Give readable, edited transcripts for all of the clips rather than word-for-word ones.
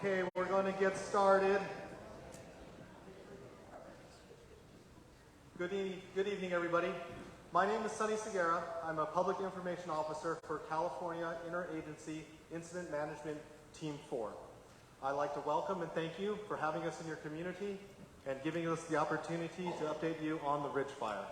Okay, we're going to get started. Good evening, everybody. My name is Sonny Segura. I'm a Public Information Officer for California Interagency Incident Management Team 4. I'd like to welcome and thank you for having us in your community and giving us the opportunity to update you on the Ridge Fire.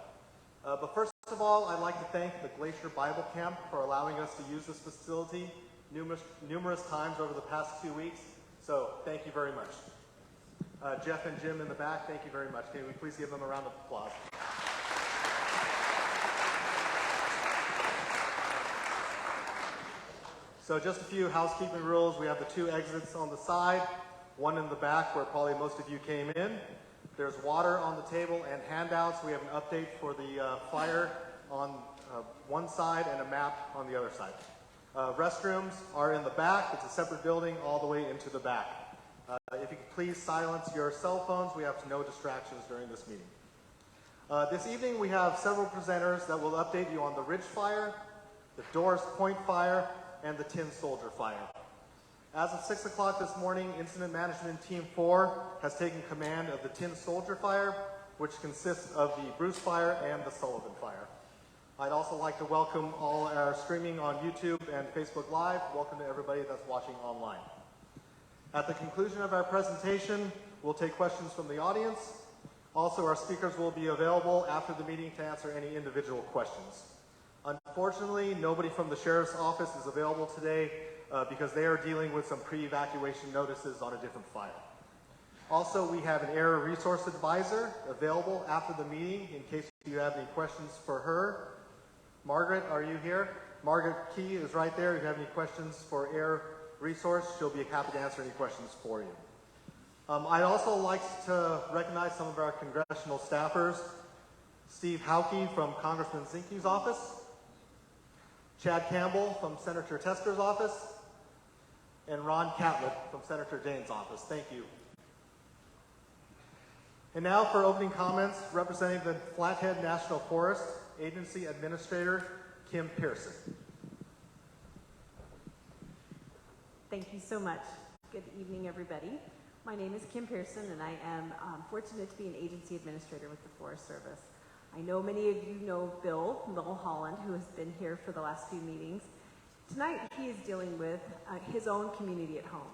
But first of all, I'd like to thank the Glacier Bible Camp for allowing us to use this facility numerous times over the past 2 weeks. So thank you very much. Jeff and Jim in the back, thank you very much. Can we please give them a round of applause? So just a few housekeeping rules. We have the 2 exits on the side, one in the back where probably most of you came in. There's water on the table and handouts. We have an update for the fire on one side and a map on the other side. Restrooms are in the back. It's a separate building all the way into the back. If you could please silence your cell phones, we have no distractions during this meeting. This evening we have several presenters that will update you on the Ridge Fire, the Doris Point Fire, and the Tin Soldier Fire. As of 6 o'clock this morning, Incident Management Team 4 has taken command of the Tin Soldier Fire, which consists of the Bruce Fire and the Sullivan Fire. I'd also like to welcome all our streaming on YouTube and Facebook Live. Welcome to everybody that's watching online. At the conclusion of our presentation, we'll take questions from the audience. Also, our speakers will be available after the meeting to answer any individual questions. Unfortunately, nobody from the Sheriff's Office is available today because they are dealing with some pre-evacuation notices on a different fire. Also, we have an Air Resource Advisor available after the meeting in case you have any questions for her. Margaret, are you here? Margaret Key is right there. If you have any questions for Air Resource, she'll be happy to answer any questions for you. I'd also like to recognize some of our congressional staffers. Steve Hauke from Congressman Zinke's office. Chad Campbell from Senator Tesker's office. And Ron Catlett from Senator Daines' office. Thank you. And now for opening comments, representing the Flathead National Forest Agency Administrator, Kim Pearson. Thank you so much. Good evening, everybody. My name is Kim Pearson, and I am fortunate to be an agency administrator with the Forest Service. I know many of you know Bill Holland, who has been here for the last few meetings. Tonight, he is dealing with his own community at home.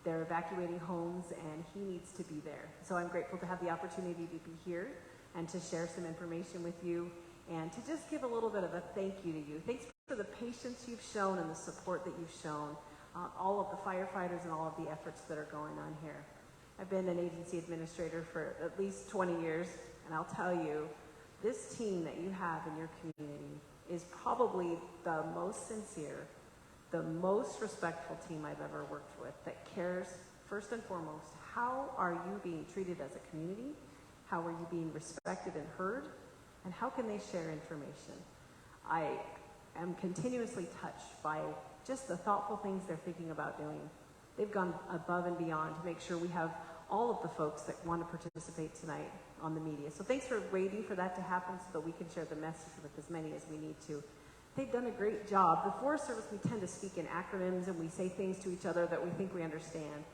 They're evacuating homes, and he needs to be there. So I'm grateful to have the opportunity to be here and to share some information with you and to just give a little bit of a thank you to you. Thanks for the patience you've shown and the support that you've shown, all of the firefighters and all of the efforts that are going on here. I've been an agency administrator for at least 20 years, and I'll tell you, this team that you have in your community is probably the most sincere, the most respectful team I've ever worked with that cares, first and foremost, how are you being treated as a community? How are you being respected and heard? And how can they share information? I am continuously touched by just the thoughtful things they're thinking about doing. They've gone above and beyond to make sure we have all of the folks that want to participate tonight on the media. So thanks for waiting for that to happen so that we can share the message with as many as we need to. They've done a great job. The Forest Service, we tend to speak in acronyms and we say things to each other that we think we understand.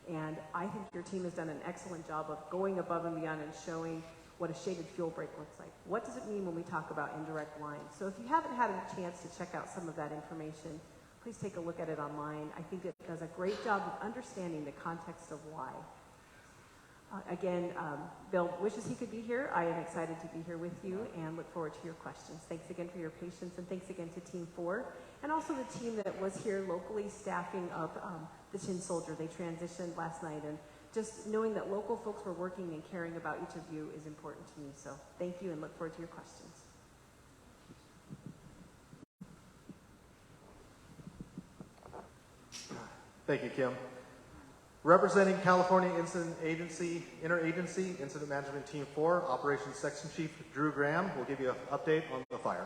And I think your team has done an excellent job of going above and beyond and showing what a shaded fuel break looks like. What does it mean when we talk about indirect lines? So if you haven't had a chance to check out some of that information, please take a look at it online. I think it does a great job of understanding the context of why. Again, Bill wishes he could be here. I am excited to be here with you and look forward to your questions. Thanks again for your patience, and thanks again to Team 4 and also the team that was here locally staffing up the Tin Soldier. They transitioned last night, and just knowing that local folks were working and caring about each of you is important to me. So thank you and look forward to your questions. Thank you, Kim. Representing California Interagency Incident Management Team 4, Operations Section Chief Drew Graham will give you an update on the fire.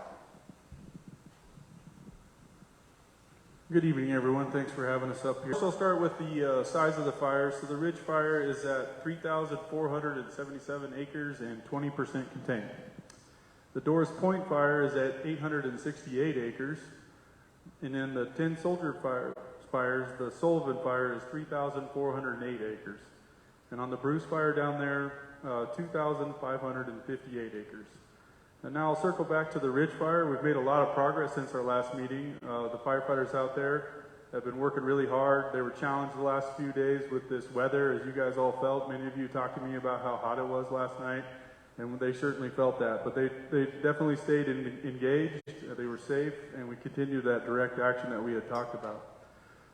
Good evening, everyone. Thanks for having us up here. So I'll start with the size of the fire. So the Ridge Fire is at 3,477 acres and 20% contained. The Doris Point Fire is at 868 acres. And then the Tin Soldier Fire fires, the Sullivan Fire is 3,408 acres. And on the Bruce Fire down there, 2,558 acres. And now I'll circle back to the Ridge Fire. We've made a lot of progress since our last meeting. The firefighters out there have been working really hard. They were challenged the last few days with this weather, as you guys all felt. Many of you talked to me about how hot it was last night, and they certainly felt that. But they definitely stayed engaged, they were safe, and we continued that direct action that we had talked about.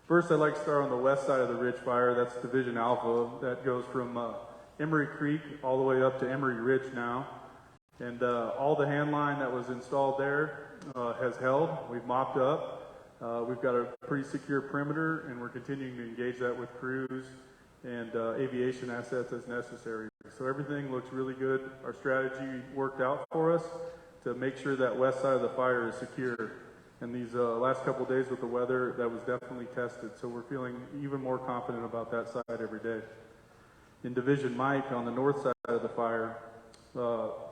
First, I'd like to start on the west side of the Ridge Fire. That's Division Alpha. That goes from Emery Creek all the way up to Emery Ridge now. And all the hand line that was installed there has held. We've mopped up. We've got a pretty secure perimeter, and we're continuing to engage that with crews and aviation assets as necessary. So everything looks really good. Our strategy worked out for us to make sure that west side of the fire is secure. And these last couple of days with the weather, that was definitely tested. So we're feeling even more confident about that side every day. In Division Mike, on the north side of the fire,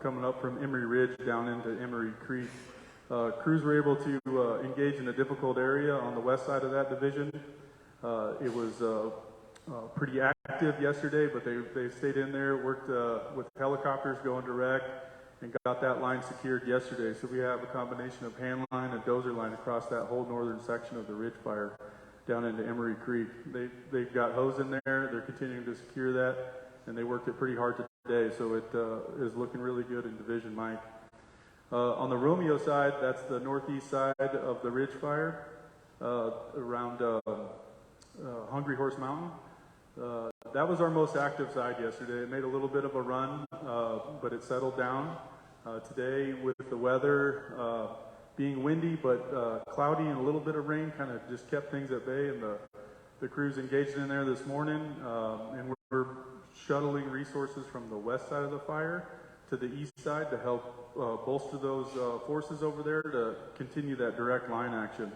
coming up from Emery Ridge down into Emery Creek, crews were able to engage in a difficult area on the west side of that division. It was pretty active yesterday, but they stayed in there, worked with helicopters going direct, and got that line secured yesterday. So we have a combination of hand line and dozer line across that whole northern section of the Ridge Fire down into Emery Creek. They've got hose in there. They're continuing to secure that, and they worked it pretty hard today. So it is looking really good in Division Mike. On the Romeo side, that's the northeast side of the Ridge Fire, around Hungry Horse Mountain. That was our most active side yesterday. It made a little bit of a run, but it settled down. Today, with the weather being windy but cloudy and a little bit of rain, kind of just kept things at bay, and the crews engaged in there this morning, and we're shuttling resources from the west side of the fire to the east side to help bolster those forces over there to continue that direct line action.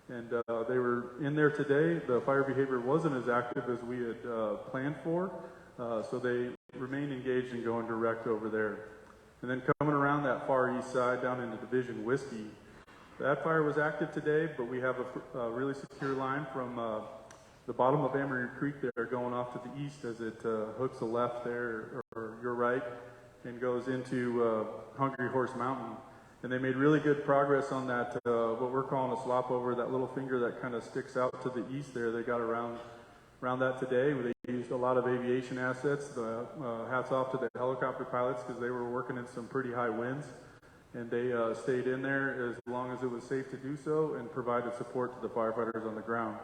And they were in there today. The fire behavior wasn't as active as we had planned for, so they remained engaged and going direct over there. And then coming around that far east side down into Division Whiskey, that fire was active today, but we have a really secure line from the bottom of Emery Creek there going off to the east as it hooks a left there, or your right, and goes into Hungry Horse Mountain. And they made really good progress on that, what we're calling a slop over, that little finger that kind of sticks out to the east there. They got around that today. They used a lot of aviation assets. Hats off to the helicopter pilots because they were working in some pretty high winds. And they stayed in there as long as it was safe to do so and provided support to the firefighters on the ground.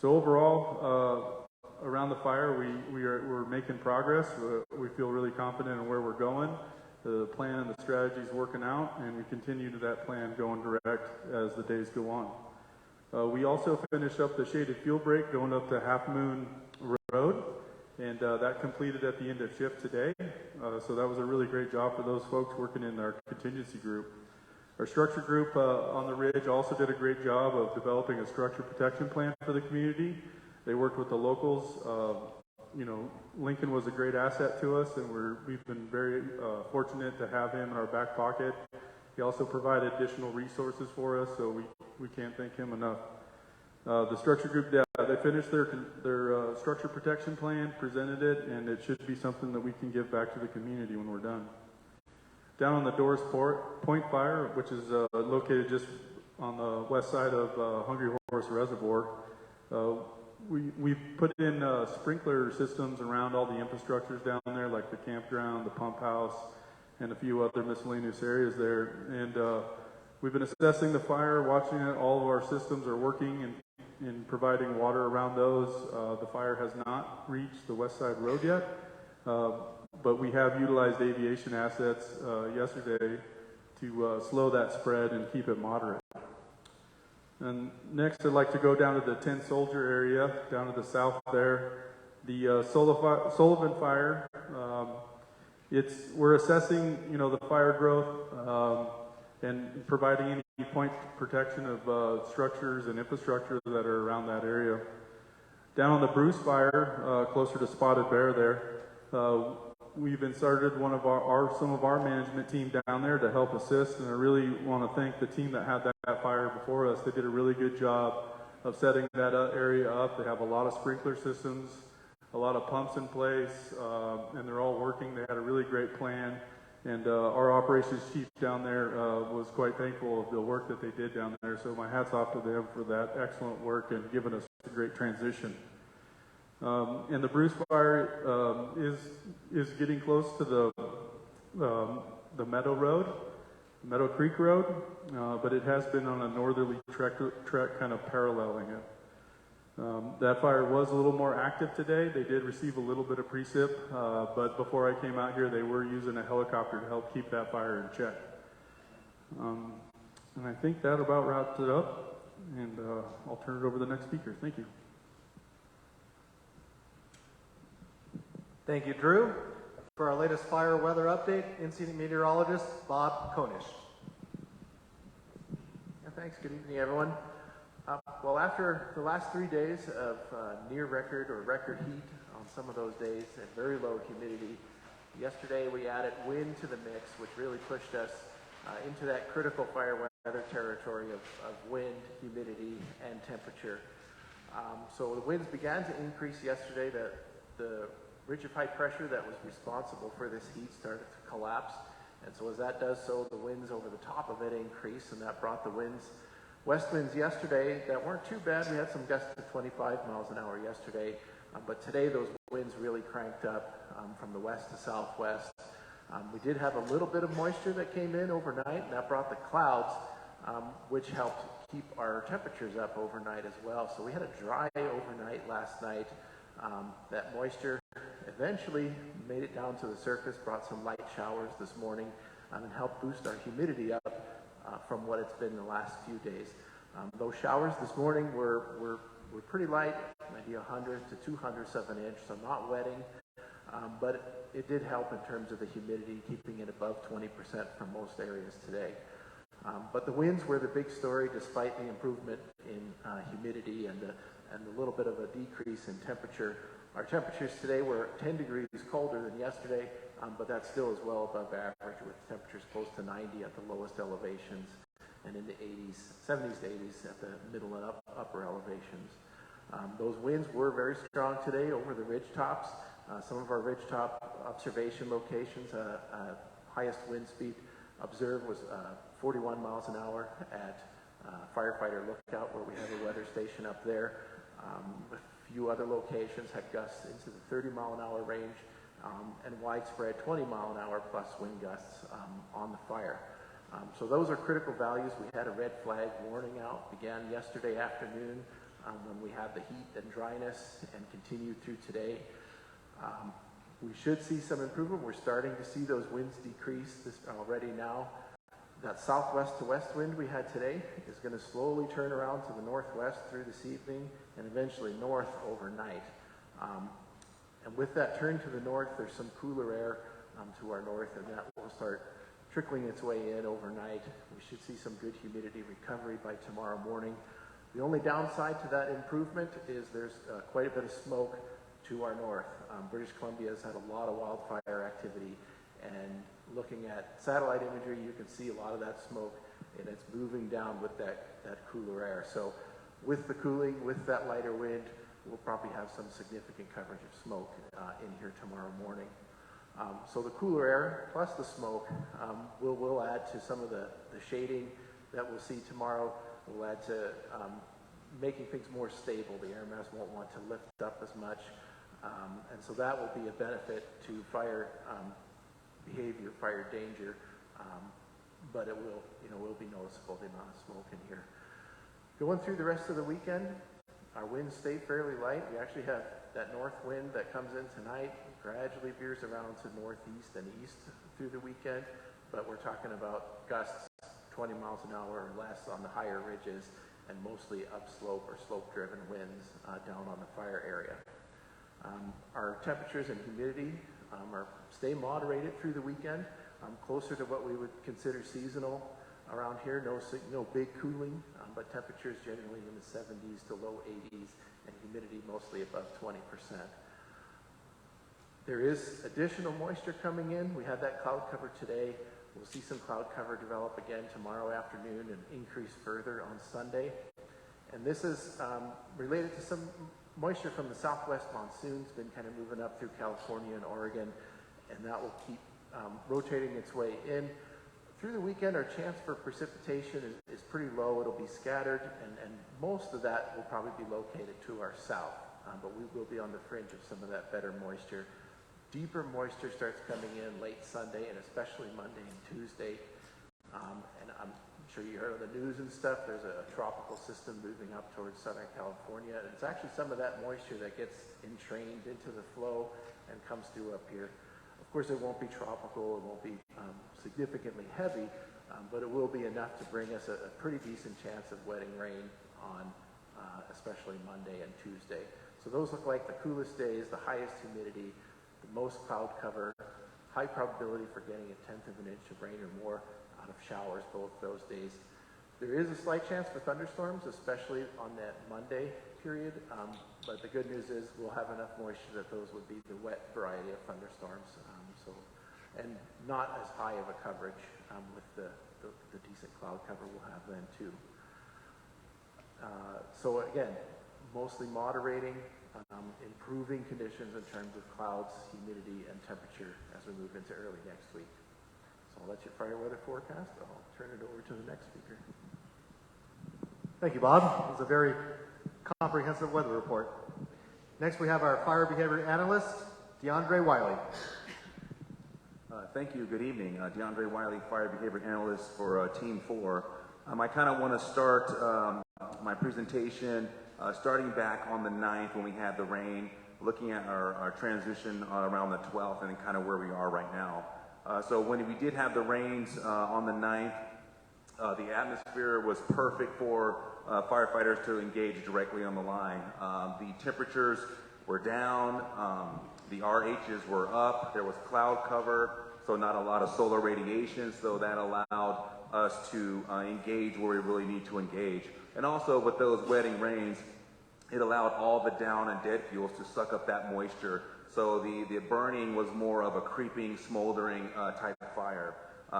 So overall, around the fire, we're making progress. We feel really confident in where we're going. The plan and the strategy is working out, and we continue to that plan going direct as the days go on. We also finished up the shaded fuel break going up to Half Moon Road, and that completed at the end of shift today. So that was a really great job for those folks working in our contingency group. Our structure group on the Ridge also did a great job of developing a structure protection plan for the community. They worked with the locals. Lincoln was a great asset to us, and we've been very fortunate to have him in our back pocket. He also provided additional resources for us, so we can't thank him enough. The structure group, they finished their structure protection plan, presented it, and it should be something that we can give back to the community when we're done. Down on the Doris Point Fire, which is located just on the west side of Hungry Horse Reservoir, we've put in sprinkler systems around all the infrastructures down there, like the campground, the pump house, and a few other miscellaneous areas there. And we've been assessing the fire, watching it. All of our systems are working in providing water around those. The fire has not reached the West Side Road yet, but we have utilized aviation assets yesterday to slow that spread and keep it moderate. And next, I'd like to go down to the 10 Soldier area, down to the south there. The Sullivan Fire, we're assessing, the fire growth and providing any point protection of structures and infrastructure that are around that area. Down on the Bruce Fire, closer to Spotted Bear there, we've inserted some of our management team down there to help assist, and I really want to thank the team that had that fire before us. They did a really good job of setting that area up. They have a lot of sprinkler systems, a lot of pumps in place, and they're all working. They had a really great plan. And our operations chief down there was quite thankful of the work that they did down there. So my hat's off to them for that excellent work and giving us a great transition. And the Bruce Fire is getting close to the Meadow Road, Meadow Creek Road, but it has been on a northerly track kind of paralleling it. That fire was a little more active today. They did receive a little bit of precip, but before I came out here, they were using a helicopter to help keep that fire in check. And I think that about wraps it up, and I'll turn it over to the next speaker. Thank you. Thank you, Drew. For our latest fire weather update, incident meteorologist Bob Konish. Yeah, thanks. Good evening, everyone. Well, after the last 3 days of near record or record heat on some of those days and very low humidity, yesterday we added wind to the mix, which really pushed us into that critical fire weather territory of wind, humidity, and temperature. So the winds began to increase yesterday. The ridge of high pressure that was responsible for this heat started to collapse. And so as that does so, the winds over the top of it increase, and that brought the west winds yesterday that weren't too bad. We had some gusts of 25 miles an hour yesterday, but today those winds really cranked up from the west to southwest. We did have a little bit of moisture that came in overnight, and that brought the clouds, which helped keep our temperatures up overnight as well. So we had a dry overnight last night. That moisture eventually made it down to the surface, brought some light showers this morning, and helped boost our humidity up from what it's been the last few days. Those showers this morning were pretty light, maybe 100 to 200 of an inch, so not wetting, but it did help in terms of the humidity, keeping it above 20% for most areas today. But the winds were the big story, despite the improvement in humidity and the little bit of a decrease in temperature. Our temperatures today were 10 degrees colder than yesterday, but that still is well above average, with temperatures close to 90 at the lowest elevations and in the 70s to 80s at the middle and upper elevations. Those winds were very strong today over the ridge tops. Some of our ridge top observation locations, highest wind speed observed was 41 miles an hour at Firefighter Lookout, where we have a weather station up there. A few other locations had gusts into the 30-mile-an-hour range, and widespread 20-mile-an-hour plus wind gusts on the fire. So those are critical values. We had a red flag warning out, began yesterday afternoon when we had the heat and dryness, and continued through today. We should see some improvement. We're starting to see those winds decrease already now. That southwest to west wind we had today is going to slowly turn around to the northwest through this evening and eventually north overnight. And with that turn to the north, there's some cooler air to our north, and that will start trickling its way in overnight. We should see some good humidity recovery by tomorrow morning. The only downside to that improvement is there's quite a bit of smoke to our north. British Columbia has had a lot of wildfire activity, and looking at satellite imagery, you can see a lot of that smoke, and it's moving down with that cooler air. So with the cooling, with that lighter wind, we'll probably have some significant coverage of smoke in here tomorrow morning. So the cooler air plus the smoke will add to some of the shading that we'll see tomorrow. Will add to making things more stable. The air mass won't want to lift up as much, and so that will be a benefit to fire behavior, fire danger, but it will be noticeable, the amount of smoke in here. Going through the rest of the weekend, our winds stay fairly light. We actually have that north wind that comes in tonight, gradually veers around to northeast and east through the weekend, but we're talking about gusts 20 miles an hour or less on the higher ridges, and mostly upslope or slope-driven winds down on the fire area. Our temperatures and humidity stay moderated through the weekend, closer to what we would consider seasonal around here. No big cooling, but temperatures generally in the 70s to low 80s, and humidity mostly above 20%. There is additional moisture coming in. We had that cloud cover today. We'll see some cloud cover develop again tomorrow afternoon and increase further on Sunday. And this is related to some moisture from the southwest monsoon. It's been kind of moving up through California and Oregon, and that will keep rotating its way in. Through the weekend, our chance for precipitation is pretty low. It'll be scattered, and most of that will probably be located to our south, but we will be on the fringe of some of that better moisture. Deeper moisture starts coming in late Sunday and especially Monday and Tuesday. And I'm sure you heard on the news and stuff, there's a tropical system moving up towards Southern California. And it's actually some of that moisture that gets entrained into the flow and comes through up here. Of course, it won't be tropical, it won't be significantly heavy, but it will be enough to bring us a pretty decent chance of wetting rain on especially Monday and Tuesday. So those look like the coolest days, the highest humidity, the most cloud cover, high probability for getting 1/10 of an inch of rain or more out of showers both those days. There is a slight chance for thunderstorms, especially on that Monday period, but the good news is we'll have enough moisture that those would be the wet variety of thunderstorms, and not as high of a coverage with the decent cloud cover we'll have then too. So again, mostly moderating, improving conditions in terms of clouds, humidity, and temperature as we move into early next week. So that's your fire weather forecast. I'll turn it over to the next speaker. Thank you, Bob. It was a very comprehensive weather report. Next, we have our fire behavior analyst, DeAndre Wiley. Thank you. Good evening. DeAndre Wiley, Fire Behavior Analyst for Team 4. I kind of want to start my presentation starting back on the 9th when we had the rain, looking at our transition around the 12th and kind of where we are right now. So when we did have the rains on the 9th, the atmosphere was perfect for firefighters to engage directly on the line. The temperatures were down, the RHs were up, there was cloud cover, so not a lot of solar radiation, so that allowed us to engage where we really need to engage. And also with those wetting rains, it allowed all the down and dead fuels to suck up that moisture. So the burning was more of a creeping, smoldering type of fire.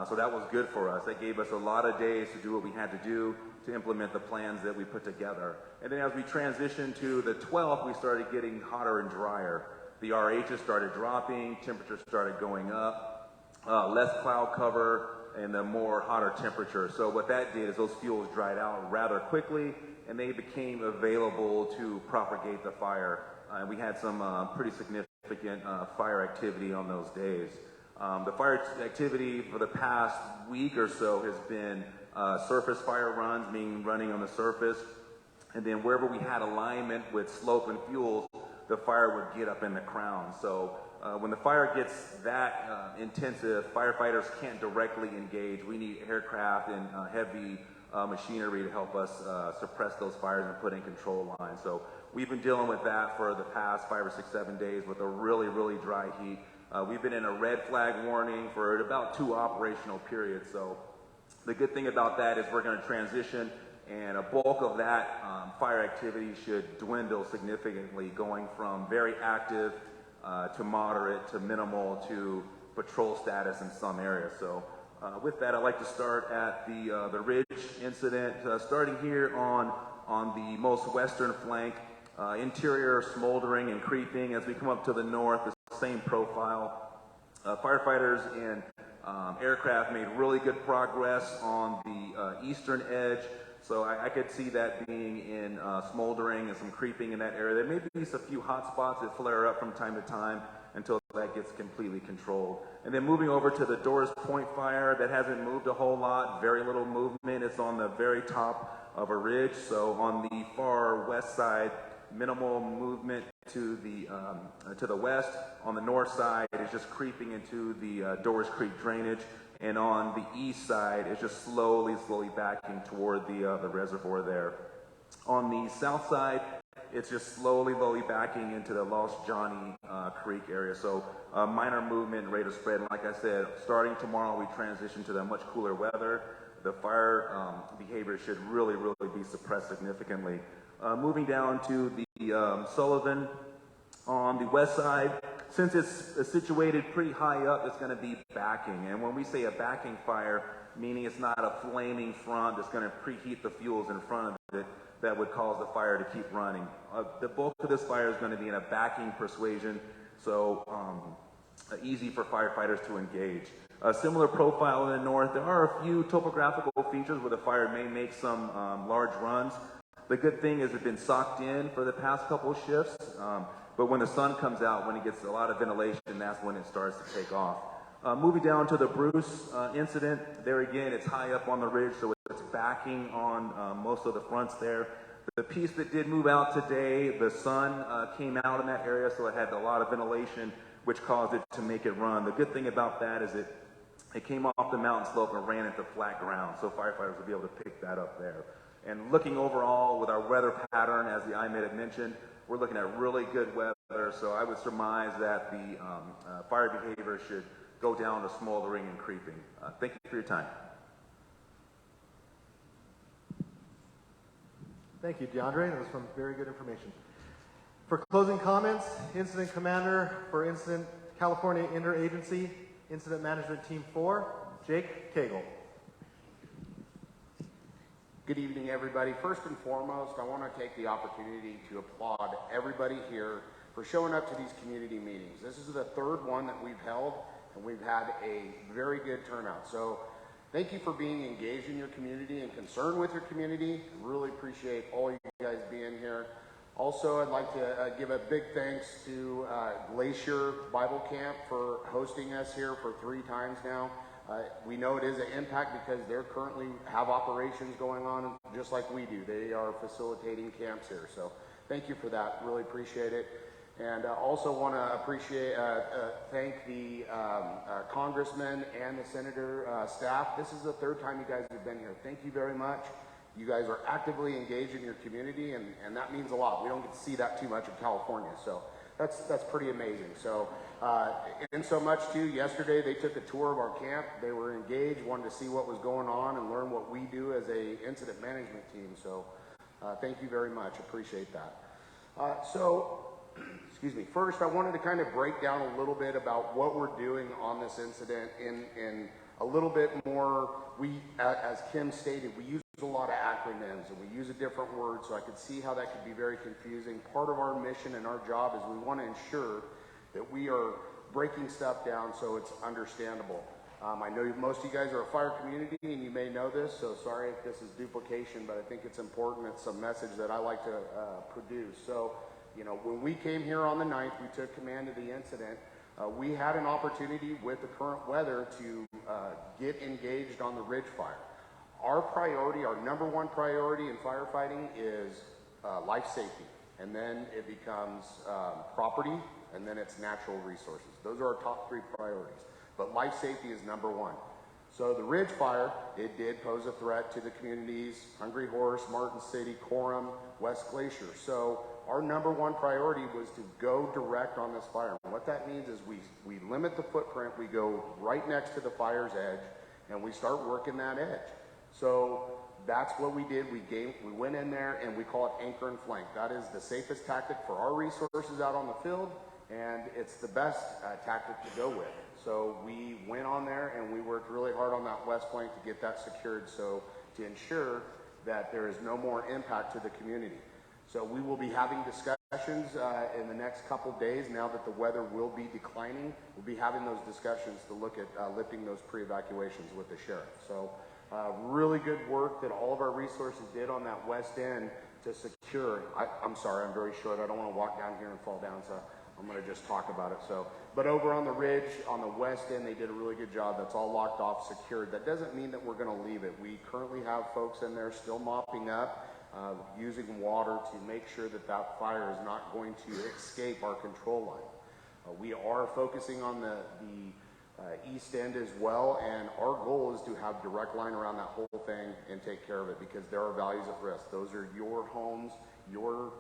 So that was good for us. That gave us a lot of days to do what we had to do to implement the plans that we put together. And then as we transitioned to the 12th, we started getting hotter and drier. The RHs started dropping, temperatures started going up, less cloud cover, and a more hotter temperature. So what that did is those fuels dried out rather quickly, and they became available to propagate the fire. We had some pretty significant fire activity on those days. The fire activity for the past week or so has been surface fire runs, meaning running on the surface, and then wherever we had alignment with slope and fuels, the fire would get up in the crown. So when the fire gets that intensive, firefighters can't directly engage. We need aircraft and heavy machinery to help us suppress those fires and put in control lines. So we've been dealing with that for the past 5 or 6, 7 days with a really, really dry heat. We've been in a red flag warning for about 2 operational periods. So the good thing about that is we're going to transition, and a bulk of that fire activity should dwindle significantly, going from very active to moderate to minimal to patrol status in some areas. So with that, I'd like to start at the Ridge incident, starting here on the most western flank. Interior smoldering and creeping. As we come up to the north, the same profile. Firefighters and aircraft made really good progress on the eastern edge. So I could see that being in smoldering and some creeping in that area. There may be a few hot spots that flare up from time to time until that gets completely controlled. And then moving over to the Doris Point fire, that hasn't moved a whole lot, very little movement. It's on the very top of a ridge. So on the far west side, minimal movement to the west. On the north side, it's just creeping into the Doris Creek drainage. And on the east side, it's just slowly backing toward the reservoir there. On the south side, it's just slowly backing into the Lost Johnny Creek area. So minor movement and rate of spread. And like I said, starting tomorrow, we transition to the much cooler weather. The fire behavior should really be suppressed significantly. Moving down to the Sullivan on the west side, since it's situated pretty high up, it's going to be backing. And when we say a backing fire, meaning it's not a flaming front that's going to preheat the fuels in front of it that would cause the fire to keep running. The bulk of this fire is going to be in a backing persuasion, so easy for firefighters to engage. A similar profile in the north. There are a few topographical features where the fire may make some large runs. The good thing is it's been socked in for the past couple of shifts, but when the sun comes out, when it gets a lot of ventilation, that's when it starts to take off. Moving down to the Bruce incident, there again, it's high up on the ridge, so it's backing on most of the fronts there. The piece that did move out today, the sun came out in that area, so it had a lot of ventilation, which caused it to make it run. The good thing about that is it came off the mountain slope and ran into flat ground, so firefighters will be able to pick that up there. And looking overall with our weather pattern, as the IMED had mentioned, we're looking at really good weather, so I would surmise that the fire behavior should go down to smoldering and creeping. Thank you for your time. Thank you, DeAndre. That was some very good information. For closing comments, Incident Commander for Incident California Interagency Incident Management Team 4, Jake Cagle. Good evening, everybody. First and foremost, I want to take the opportunity to applaud everybody here for showing up to these community meetings. This is the third one that we've held, and we've had a very good turnout. So thank you for being engaged in your community and concerned with your community. I really appreciate all you guys being here. Also, I'd like to give a big thanks to Glacier Bible Camp for hosting us here for 3 times now. We know it is an impact because they currently have operations going on just like we do. They are facilitating camps here. So thank you for that. Really appreciate it. And also want to thank the congressman and the senator staff. This is the 3rd time you guys have been here. Thank you very much. You guys are actively engaged in your community, and that means a lot. We don't get to see that too much in California, so that's pretty amazing. So, and so much too, yesterday they took a tour of our camp. They were engaged, wanted to see what was going on and learn what we do as a incident management team. So, thank you very much. Appreciate that. Excuse me. First, I wanted to kind of break down a little bit about what we're doing on this incident in a little bit more. As Kim stated, we use a lot of acronyms and we use a different word, so I could see how that could be very confusing. Part of our mission and our job is we want to ensure that we are breaking stuff down so it's understandable. I know most of you guys are a fire community and you may know this, so sorry if this is duplication, but I think it's important. It's a message that I like to produce. So, you know, when we came here on the 9th, we took command of the incident. We had an opportunity with the current weather to get engaged on the ridge fire. Our priority, our number one priority in firefighting is life safety, and then it becomes property, and then it's natural resources. Those are our top 3 priorities, but life safety is number 1. So the ridge fire, it did pose a threat to the communities, Hungry Horse, Martin City, Coram, West Glacier. So our number 1 priority was to go direct on this fire. And what that means is we limit the footprint, we go right next to the fire's edge, and we start working that edge. So that's what we did. We went in there and we call it anchor and flank. That is the safest tactic for our resources out on the field, and it's the best tactic to go with. So we went on there and we worked really hard on that west flank to get that secured, so to ensure that there is no more impact to the community. So we will be having discussions in the next couple days. Now that the weather will be declining, we'll be having those discussions to look at lifting those pre-evacuations with the sheriff. So really good work that all of our resources did on that west end to secure. I'm sorry, I'm very short. I don't want to walk down here and fall down, so I'm going to just talk about it. So, but over on the ridge, on the west end, they did a really good job. That's all locked off, secured. That doesn't mean that we're going to leave it. We currently have folks in there still mopping up, using water to make sure that that fire is not going to escape our control line. We are focusing on the east end as well, and our goal is to have direct line around that whole thing and take care of it, because there are values at risk. Those are your homes, your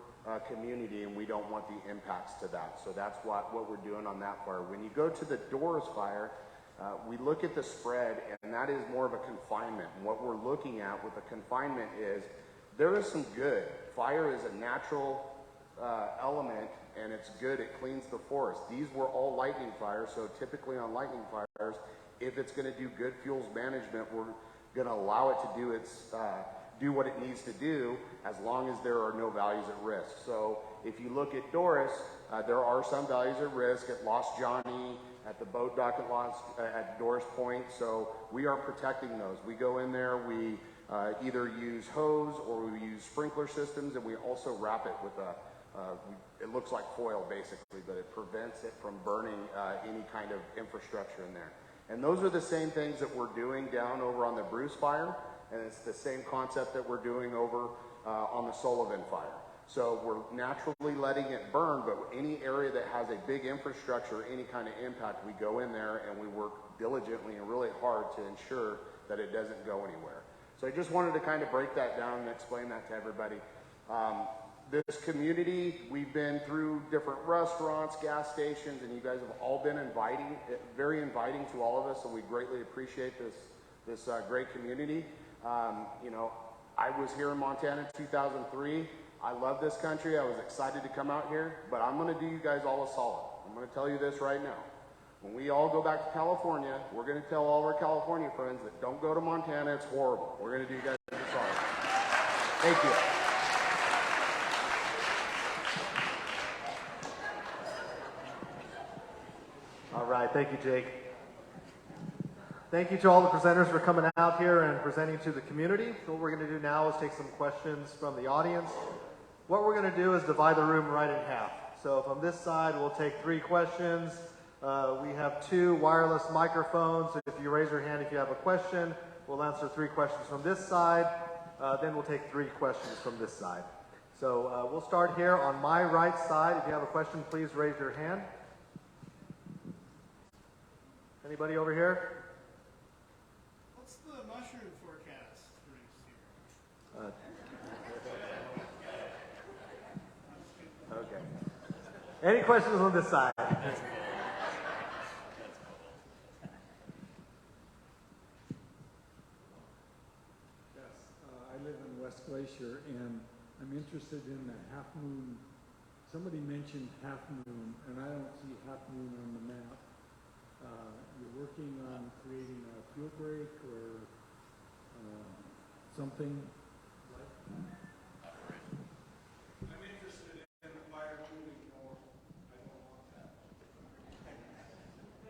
community, and we don't want the impacts to that. So that's what we're doing on that fire. When you go to the Doors fire, we look at the spread, and that is more of a confinement. And what we're looking at with the confinement is there is some good. Fire is a natural element, and it's good. It cleans the forest. These were all lightning fires, so typically on lightning fires, if it's going to do good fuels management, we're going to allow it to do do what it needs to do as long as there are no values at risk. So if you look at Doris, there are some values at risk at Lost Johnny, at the boat dock at Doris Point. So we are protecting those. We go in there, we either use hose or we use sprinkler systems, and we also wrap it with it looks like foil basically, but it prevents it from burning any kind of infrastructure in there. And those are the same things that we're doing down over on the Bruce fire, and it's the same concept that we're doing over on the Sullivan fire. So we're naturally letting it burn, but any area that has a big infrastructure, any kind of impact, we go in there and we work diligently and really hard to ensure that it doesn't go anywhere. So I just wanted to kind of break that down and explain that to everybody. This community, we've been through different restaurants, gas stations, and you guys have all been very inviting to all of us, and we greatly appreciate this great community. You know, I was here in Montana in 2003. I love this country. I was excited to come out here, but I'm going to do you guys all a solid. I'm going to tell you this right now. When we all go back to California, we're going to tell all of our California friends that don't go to Montana. It's horrible. We're going to do you guys a solid. Thank you. All right, thank you, Jake. Thank you to all the presenters for coming out here and presenting to the community. So what we're going to do now is take some questions from the audience. What we're going to do is divide the room right in half. So from this side, we'll take 3 questions. We have 2 wireless microphones. If you raise your hand if you have a question, we'll answer 3 questions from this side. Then we'll take 3 questions from this side. So we'll start here on my right side. If you have a question, please raise your hand. Anybody over here? What's the mushroom forecast for next year? Okay. Any questions on this side? Yes, I live in West Glacier, and I'm interested in the half moon. Somebody mentioned half moon, and I don't see half moon on the map. You're working on creating a fuel break or something like that? I'm interested in the fire moving north. I don't want that.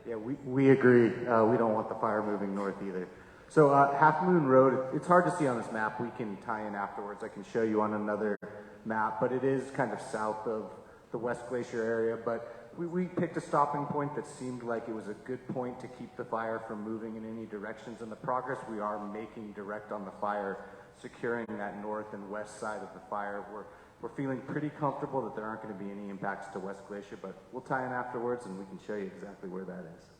Yeah, we agree. We don't want the fire moving north either. So Half Moon Road, it's hard to see on this map. We can tie in afterwards. I can show you on another map, but it is kind of south of the West Glacier area. But we picked a stopping point that seemed like it was a good point to keep the fire from moving in any directions. And the progress we are making direct on the fire, securing that north and west side of the fire, we're feeling pretty comfortable that there aren't going to be any impacts to West Glacier, but we'll tie in afterwards and we can show you exactly where that is.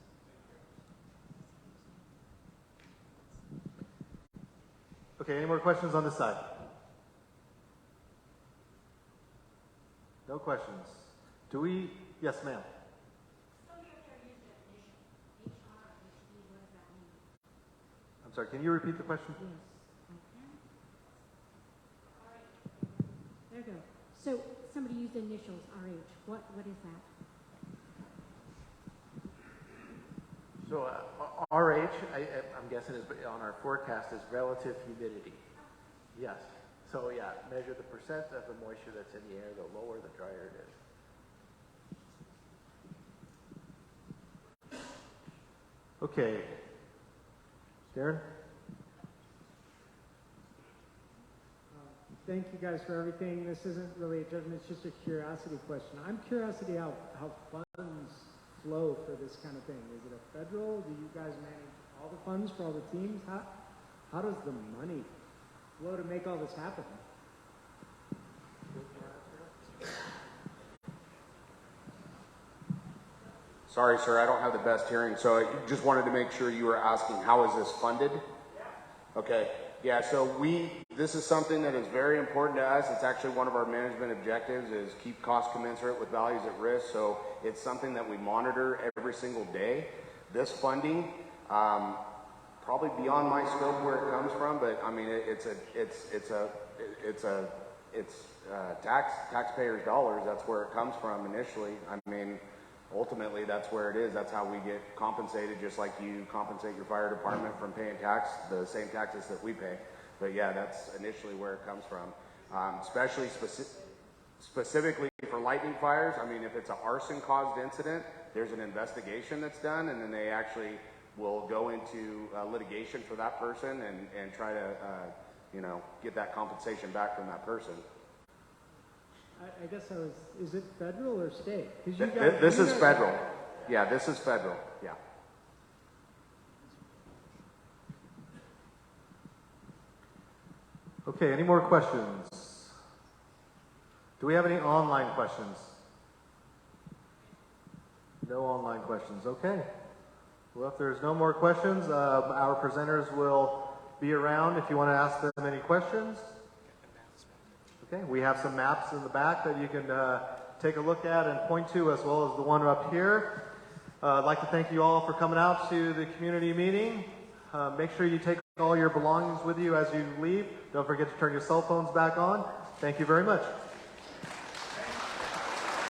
Okay, any more questions on this side? No questions. Do we? Yes, ma'am. I'm sorry, can you repeat the question? Yes, I can. There you go. So somebody used initials, RH. What is that? So RH, I'm guessing is on our forecast is relative humidity. Yes. So yeah, measure the percent of the moisture that's in the air. The lower, the drier it is. Okay. Darren? Thank you guys for everything. This isn't really a judgment, it's just a curiosity question. I'm curious how funds flow for this kind of thing. Is it a federal? Do you guys manage all the funds for all the teams? How does the money flow to make all this happen? Sorry, sir, I don't have the best hearing, so I just wanted to make sure you were asking, how is this funded? Okay, yeah, so this is something that is very important to us. It's actually one of our management objectives is keep costs commensurate with values at risk, so it's something that we monitor every single day. This funding, probably beyond my scope where it comes from, but I mean, it's a it's taxpayers' dollars. That's where it comes from initially. I mean, ultimately, that's where it is. That's how we get compensated, just like you compensate your fire department from paying the same taxes that we pay. But yeah, that's initially where it comes from. Especially specifically for lightning fires. I mean, if it's an arson-caused incident, there's an investigation that's done, and then they actually will go into litigation for that person and try to, get that compensation back from that person. I guess is it federal or state? 'Cause This is federal. Yeah, this is federal. Yeah. Okay, any more questions? Do we have any online questions? No online questions. Okay. Well, if there's no more questions, our presenters will be around if you want to ask them any questions. Okay, we have some maps in the back that you can take a look at and point to, as well as the one up here. I'd like to thank you all for coming out to the community meeting. Make sure you take all your belongings with you as you leave. Don't forget to turn your cell phones back on. Thank you very much.